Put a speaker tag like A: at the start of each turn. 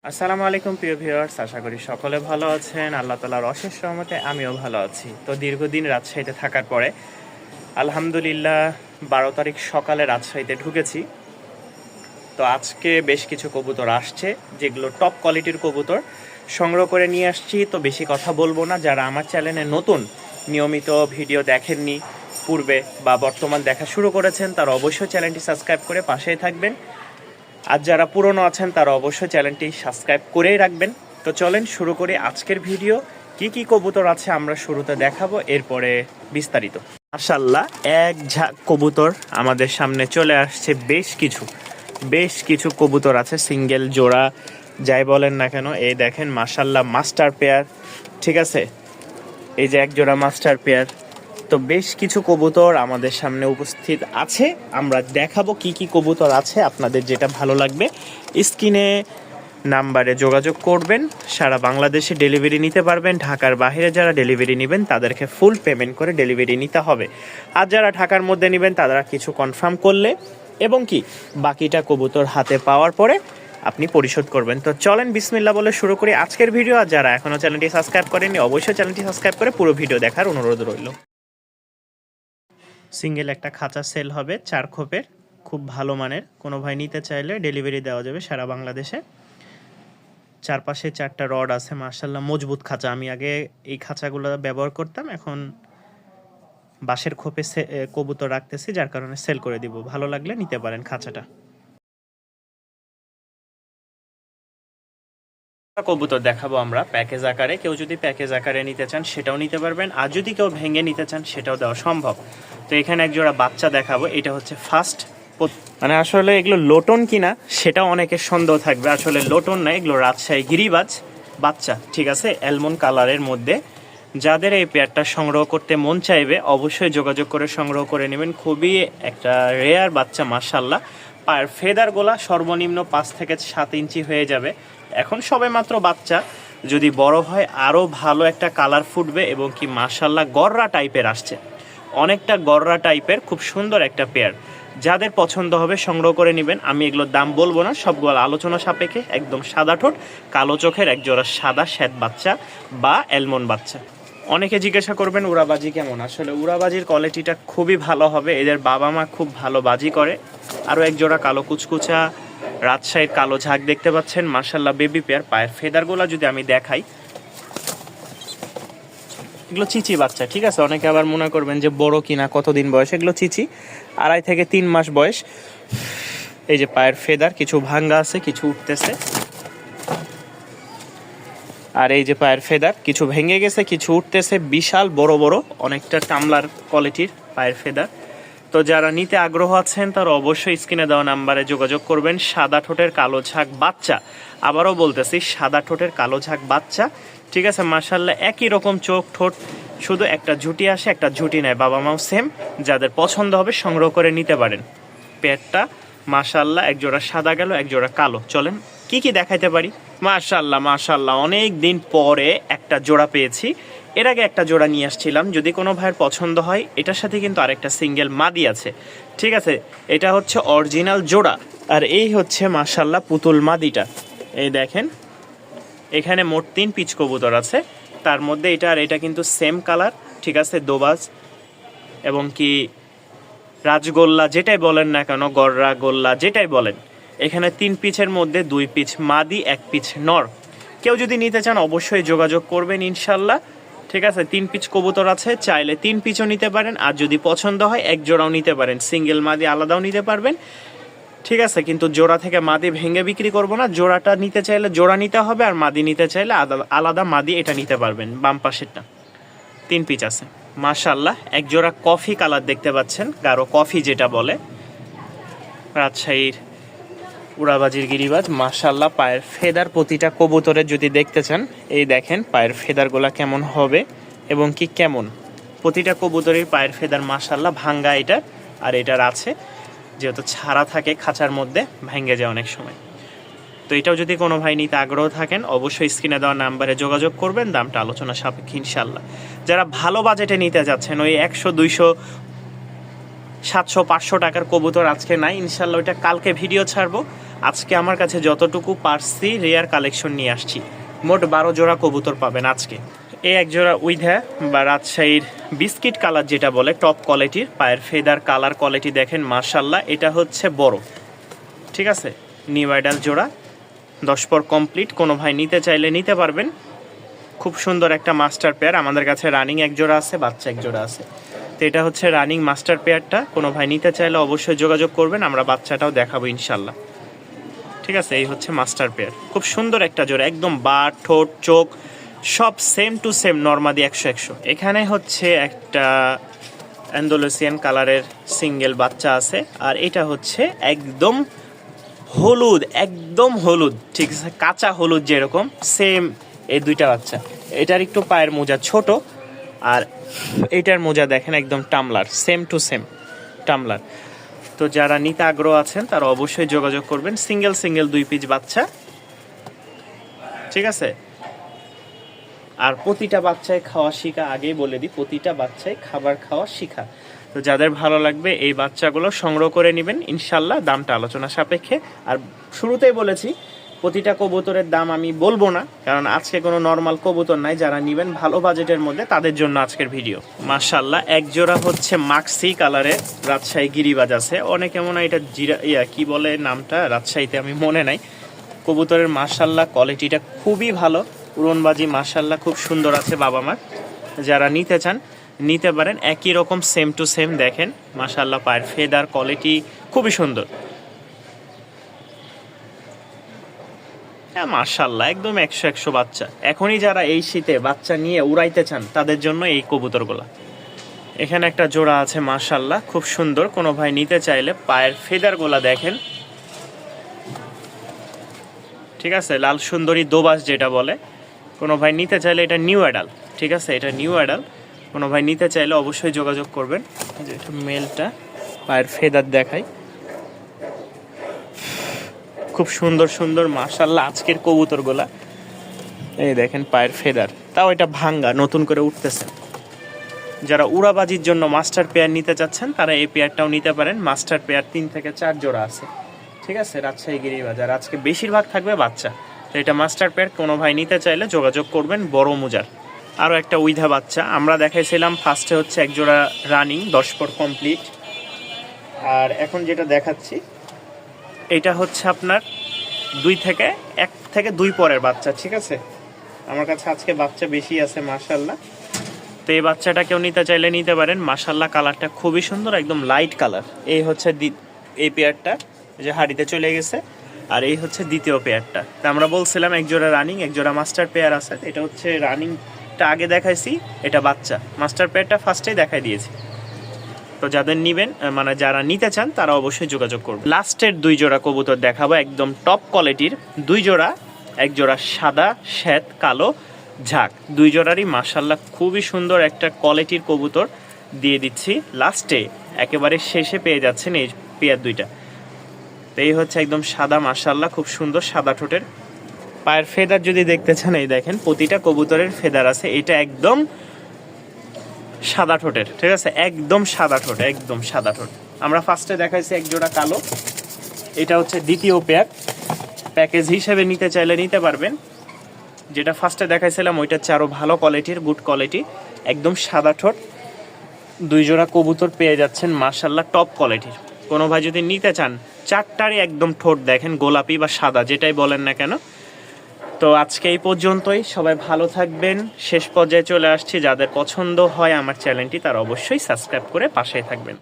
A: আসসালামু আলাইকুম প্রিয় ভিউয়ার্স, আশা করি সকলে ভালো আছেন। আল্লাহ তাআলার অশেষ রহমতে আমিও ভালো আছি। তো দীর্ঘদিন রাজশাহীতে থাকার পরে আলহামদুলিল্লাহ 12 তারিখ সকালে রাজশাহীতে ঢুকেছি। তো আজকে বেশ কিছু কবুতর আসছে, যেগুলো টপ কোয়ালিটির কবুতর সংগ্রহ করে নিয়ে আসছি। তো বেশি কথা বলবো না। যারা আমার চ্যানেলে নতুন, নিয়মিত ভিডিও দেখেননি পূর্বে বা বর্তমান দেখা শুরু করেছেন, তারা অবশ্যই চ্যানেলটি সাবস্ক্রাইব করে পাশেই থাকবেন। আর যারা পুরনো আছেন তারা অবশ্যই চ্যানেলটি সাবস্ক্রাইব করেই রাখবেন। তো চলেন শুরু করি আজকের ভিডিও। কি কি কবুতর আছে আমরা শুরুতে দেখাবো, এরপরে বিস্তারিত। মাশাআল্লাহ, এক ঝাঁক কবুতর আমাদের সামনে চলে আসছে। বেশ কিছু কবুতর আছে, সিঙ্গেল জোড়া যাই বলেন না কেন। এই দেখেন মাশাআল্লাহ, মাস্টার পেয়ার, ঠিক আছে। এই যে এক জোড়া মাস্টার পেয়ার। তো বেশ কিছু কবুতর আমাদের সামনে উপস্থিত আছে। আমরা দেখাবো কি কি কবুতর আছে, আপনাদের যেটা ভালো লাগবে স্ক্রিনে নাম্বারে যোগাযোগ করবেন। সারা বাংলাদেশে ডেলিভারি নিতে পারবেন। ঢাকার বাইরে যারা ডেলিভারি নেবেন তাদেরকে ফুল পেমেন্ট করে ডেলিভারি নিতে হবে। আর যারা ঢাকার মধ্যে নেবেন তারা কিছু কনফার্ম করলে এবং কি বাকিটা কবুতর হাতে পাওয়ার পরে আপনি পরিশোধ করবেন। তো চলেন বিসমিল্লাহ বলে শুরু করি আজকের ভিডিও। আর যারা এখনও চ্যানেলটি সাবস্ক্রাইব করেননি অবশ্যই চ্যানেলটি সাবস্ক্রাইব করে পুরো ভিডিও দেখার অনুরোধ রইল। সিঙ্গেল একটা খাঁচা সেল হবে 4 খোপের, খুব ভালো মানের। কোনো ভাই নিতে চাইলে ডেলিভারি দেওয়া যাবে সারা বাংলাদেশে। চারপাশে 4টা রড আছে, মার্শাল্লাহ মজবুত খাঁচা। আমি আগে এই খাঁচাগুলো ব্যবহার করতাম, এখন বাঁশের খোপে কবুতর রাখতেছি, যার কারণে সেল করে দিব। ভালো লাগলে নিতে পারেন খাঁচাটা। কবুতর দেখাবো আমরা প্যাকেজ আকারে। কেউ যদি প্যাকেজ আকারে নিতে চান সেটাও নিতে পারবেন, আর যদি কেউ ভেঙে নিতে চান সেটাও দেওয়া সম্ভব। তো এখানে এক জোড়া বাচ্চা দেখাবো। এটা হচ্ছে ফার্স্ট, মানে আসলে এগুলো লোটন কিনা সেটাও অনেকের সন্দেহ থাকবে। আসলে লোটন না, এগুলো রাজশাহী গিরিবাজ বাচ্চা, ঠিক আছে, অ্যালমন্ড কালারের মধ্যে। যাদের এই পেয়ারটা সংগ্রহ করতে মন চাইবে অবশ্যই যোগাযোগ করে সংগ্রহ করে নেবেন। খুবই একটা রেয়ার বাচ্চা মাশাআল্লাহ। পায়ের ফেদারগুলা সর্বনিম্ন 5 থেকে 7 ইঞ্চি হয়ে যাবে। এখন সবে মাত্র বাচ্চা, যদি বড় হয় আরও ভালো একটা কালার ফুটবে এবং কি মাশাআল্লাহ গররা টাইপের আসছে, অনেকটা গররা টাইপের, খুব সুন্দর একটা পেয়ার। যাদের পছন্দ হবে সংগ্রহ করে নেবেন। আমি এগুলোর দাম বলবো না, সবগুলো আলোচনা সাপেক্ষে। একদম সাদা ঠোঁট, কালো চোখের একজোড়া সাদা শ্বেত বাচ্চা বা অ্যালমন্ড বাচ্চা। অনেকে জিজ্ঞাসা করবেন উড়াবাজি কেমন। আসলে উড়াবাজির কোয়ালিটিটা খুবই ভালো হবে। এদের বাবা মা খুব ভালো বাজি করে। আরও একজোড়া কালো কুচকুচা রাজশাহীর কালো ঝাঁক দেখতে পাচ্ছেন, মাশাআল্লাহ বেবি পেয়ার। পায়ের ফেদারগুলো যদি আমি দেখাই, এগুলো চিচি বাচ্চা, ঠিক আছে। অনেকে আবার মনে করবেন যে বড় কিনা, কতদিন বয়স। এগুলো চিচি, 2.5 থেকে 3 মাস বয়স। এই যে পায়ের ফেদার কিছু ভাঙ্গা আছে, কিছু উঠতেছে। আর এই যে পায়ের ফেদার কিছু ভেঙে গেছে, কিছু উঠতেছে। বিশাল বড় বড়, অনেকটা টামলার কোয়ালিটির পায়ের ফেদার। তো যারা নিতে আগ্রহ আছেন তারা অবশ্যই স্ক্রিনে দেওয়া নাম্বারে যোগাযোগ করবেন। সাদা ঠোঁটের কালো ঝাঁক বাচ্চা, আবারও বলতেছি সাদা ঠোঁটের কালো ঝাঁক বাচ্চা, ঠিক আছে। মাশাআল্লাহ একই রকম চোখ ঠোঁট, শুধু একটা ঝুঁটি আসে একটা ঝুঁটি নেয়। বাবা মাও সেম। যাদের পছন্দ হবে সংগ্রহ করে নিতে পারেন। পেটটা মাশাআল্লাহ একজোড়া সাদা গেল, একজোড়া কালো। চলেন কি কি দেখাইতে পারি। মাশাআল্লাহ অনেক দিন পরে একটা জোড়া পেয়েছি। এর আগে একটা জোড়া নিয়ে আসছিলাম, যদি কোনো ভাইয়ের পছন্দ হয়। এটার সাথে কিন্তু আরেকটা সিঙ্গেল মাদি আছে, ঠিক আছে। এটা হচ্ছে অরিজিনাল জোড়া, আর এই হচ্ছে মাশাআল্লাহ পুতুল মাদিটা। এই দেখেন, এখানে মোট 3 পিচ কবুতর আছে। তার মধ্যে এটা আর এটা কিন্তু সেম কালার, ঠিক আছে। দোবাজ এবং কি রাজগোল্লা যেটাই বলেন না কেন, গররা গোল্লা যেটাই বলেন, এখানে 3 পিচের মধ্যে 2 পিচ মাদি, 1 পিচ নর। কেউ যদি নিতে চান অবশ্যই যোগাযোগ করবেন ইনশাল্লাহ, ঠিক আছে। 3 পিচ কবুতর আছে, চাইলে 3 পিচও নিতে পারেন। আর যদি পছন্দ হয় এক জোড়াও নিতে পারেন, সিঙ্গেল মাদি আলাদাও নিতে পারবেন, ঠিক আছে। কিন্তু জোড়া থেকে মাদি ভেঙে বিক্রি করব না। জোড়াটা নিতে চাইলে জোড়া নিতে হবে, আর মাদি নিতে চাইলে আলাদা মাদি এটা নিতে পারবেন। বাম পাশেরটা 3 পিচ আছে মাশাআল্লাহ। এক জোড়া কফি কালার দেখতে পাচ্ছেন, গাঢ় কফি যেটা বলে, রাজশাহীর উড়াবাজির গিরিবাজ মাশাআল্লাহ। পায়ের ফেদার প্রতিটা কবুতরের যদি দেখতে চান, এই দেখেন পায়ের ফেদারগুলা কেমন হবে এবং কি কেমন। প্রতিটা কবুতরের পায়ের ফেদার মাশাআল্লাহ ভাঙ্গা এটা, আর এটার আছে যেহেতু ছাড়া থাকে খাঁচার মধ্যে, ভেঙে যায় অনেক সময়। তো এটাও যদি কোনো ভাই নিতে আগ্রহ থাকেন অবশ্যই স্ক্রিনে দেওয়া নাম্বারে যোগাযোগ করবেন। দামটা আলোচনা সাপেক্ষে ইনশাল্লাহ। যারা ভালো বাজেটে নিতে যাচ্ছেন, ওই 100, 200, 700, 500 টাকার কবুতর আজকে নাই, ইনশাল্লাহ ওইটা কালকে ভিডিও ছাড়বো। আজকে আমার কাছে যতটুকু পারছি রেয়ার কালেকশন নিয়ে আসছি। মোট 12 জোড়া কবুতর পাবেন আজকে। এই এক জোড়া উইধা বা রাজশাহীর বিস্কিট কালার যেটা বলে, টপ কোয়ালিটির পায়ের ফেদার কালার কোয়ালিটি দেখেন মাশাল্লাহ। এটা হচ্ছে বড়, ঠিক আছে, নিউ আইডাল জোড়া 10 পর কমপ্লিট। কোনো ভাই নিতে চাইলে নিতে পারবেন। খুব সুন্দর একটা মাস্টার পেয়ার। আমাদের কাছে রানিং এক জোড়া আছে, বাচ্চা এক জোড়া আছে। তো এটা হচ্ছে রানিং মাস্টার পেয়ারটা। কোনো ভাই নিতে চাইলে অবশ্যই যোগাযোগ করবেন, আমরা বাচ্চাটাও দেখাবো ইনশাল্লাহ, ঠিক আছে। এই হচ্ছে মাস্টার পেয়ার, খুব সুন্দর একটা জোড়া, একদম বাট ঠোঁট চোখ সব সেম টু সেম নরমাদি 100-100। এখানে হচ্ছে একটা অ্যান্ডালুসিয়ান কালারের সিঙ্গেল বাচ্চা আছে, আর এটা হচ্ছে একদম হলুদ, একদম হলুদ, ঠিক আছে, কাঁচা হলুদ যেরকম সেম এই দুইটা বাচ্চা। এটার একটু পায়ের মোজা ছোট, আর এটার মোজা দেখেন একদম টামলার, সেম টু সেম টামলার। তো যারা নিতে আগ্রহ আছেন তারা অবশ্যই যোগাযোগ করবেন। সিঙ্গেল সিঙ্গেল 2 পিস বাচ্চা, ঠিক আছে। আর প্রতিটা বাচ্চায় খাওয়া শিখা, আগেই বলে দিই, প্রতিটা বাচ্চায় খাবার খাওয়া শিখা। তো যাদের ভালো লাগবে এই বাচ্চাগুলো সংগ্রহ করে নেবেন ইনশাল্লাহ, দামটা আলোচনা সাপেক্ষে। আর শুরুতেই বলেছি প্রতিটা কবুতরের দাম আমি বলবো না, কারণ আজকে কোনো নর্মাল কবুতর নাই। যারা নেবেন ভালো বাজেটের মধ্যে তাদের জন্য আজকের ভিডিও। মাশাল্লাহ এক জোড়া হচ্ছে মাক্সি কালারের রাজশাহী গিরিবাজ আছে। অনেকে মনে হয় এটা কি বলে নামটা, রাজশাহীতে আমি মনে নাই। কবুতরের মাশাল্লাহ কোয়ালিটিটা খুবই ভালো, উড়নবাজি মাশাল্লাহ খুব সুন্দর আছে বাবা মার। যারা নিতে চান নিতে পারেন, একই রকম সেম টু সেম দেখেন মাশাল্লাহ। পায়ের ফেদার কোয়ালিটি খুবই সুন্দর, হ্যাঁ মাশাল্লাহ একদম 100-100 বাচ্চা। এখনই যারা এই শীতে বাচ্চা নিয়ে উড়াইতে চান তাদের জন্য এই কবুতরগুলা। এখানে একটা জোড়া আছে মাশাল্লাহ খুব সুন্দর। কোনো ভাই নিতে চাইলে পায়ের ফেদারগুলা দেখেন, ঠিক আছে, লাল সুন্দরী দোবাস যেটা বলে। কোনো ভাই নিতে চাইলে এটা নিউ অ্যাডাল, ঠিক আছে, এটা নিউ অ্যাডাল। কোনো ভাই নিতে চাইলে অবশ্যই যোগাযোগ করবেন। এটা মেলটা, পায়ের ফেদার দেখাই, খুব সুন্দর সুন্দর মাশাল্লাহ আজকের কবুতরগুলা। এই দেখেন পায়ের ফেদার, তাও এটা ভাঙ্গা, নতুন করে উঠতেছে। যারা উড়াবাজির জন্য মাস্টার পেয়ার নিতে চাচ্ছেন তারা এই পেয়ারটাও নিতে পারেন। মাস্টার পেয়ার 3 থেকে 4 জোড়া আছে, ঠিক আছে, রাজশাহী গিরিবাজার। আজকে বেশিরভাগ থাকবে বাচ্চা, তো এটা মাস্টার পেয়ার। কোনো ভাই নিতে চাইলে যোগাযোগ করবেন। বড় মুজার আরও একটা উইধা বাচ্চা আমরা দেখাইছিলাম ফার্স্টে, হচ্ছে এক জোড়া রানিং 10 পর কমপ্লিট। আর এখন যেটা দেখাচ্ছি এটা হচ্ছে আপনার 1 থেকে 2 পরের বাচ্চা, ঠিক আছে। আমার কাছে আজকে বাচ্চা বেশি আছে মাশাল্লাহ। তো এই বাচ্চাটা কেউ নিতে চাইলে নিতে পারেন। মাশাল্লাহ কালারটা খুবই সুন্দর, একদম লাইট কালার। এই হচ্ছে এই পেয়ারটা যে হাড়িতে চলে গেছে, আর এই হচ্ছে দ্বিতীয় পেয়ারটা। তো আমরা বলছিলাম এক জোড়া রানিং এক জোড়া মাস্টার পেয়ার আছে। এটা হচ্ছে রানিংটা আগে দেখাইছি, এটা বাচ্চা। মাস্টার পেয়ারটা ফার্স্টেই দেখাই দিয়েছি। তো যাদের নিবেন, মানে যারা নিতে চান তারা অবশ্যই যোগাযোগ করবেন। লাস্টের 2 জোড়া কবুতর দেখাবো, একদম টপ কোয়ালিটির 2 জোড়া। এক জোড়া সাদা শ্বেত কালো ঝাঁক, 2 জোড়ারই মাশাল্লাহ খুবই সুন্দর একটা কোয়ালিটির কবুতর দিয়ে দিচ্ছি। লাস্টে একেবারে শেষে পেয়ে যাচ্ছেন এই পেয়ার 2টা। তো এই হচ্ছে একদম সাদা মাশাল্লাহ খুব সুন্দর সাদা ঠোঁটের। পায়ের ফেদার যদি দেখতে চান এই দেখেন প্রতিটা কবুতরের ফেদার আছে। এটা একদম সাদা ঠোঁটের, ঠিক আছে, একদম সাদা ঠোঁট, একদম সাদা ঠোঁট। আমরা ফার্স্টে দেখাইছি এক জোড়া কালো, এটা হচ্ছে দ্বিতীয় পেয়ার। প্যাকেজ হিসেবে নিতে চাইলে নিতে পারবেন। যেটা ফার্স্টে দেখাইছিলাম ওইটা হচ্ছে আরও ভালো কোয়ালিটির, গুড কোয়ালিটি, একদম সাদা ঠোঁট। 2 জোড়া কবুতর পেয়ে যাচ্ছেন মাশাল্লাহ টপ কোয়ালিটির। কোনো ভাই যদি নিতে চান, 4টারই একদম ঠোঁট দেখেন গোলাপি বা সাদা যেটাই বলেন না কেন। তো আজকে এই পর্যন্তই, সবাই ভালো থাকবেন। শেষ পর্যায়ে চলে আসছি, যাদের পছন্দ হয় আমার চ্যানেলটি তারা অবশ্যই সাবস্ক্রাইব করে পাশেই থাকবেন।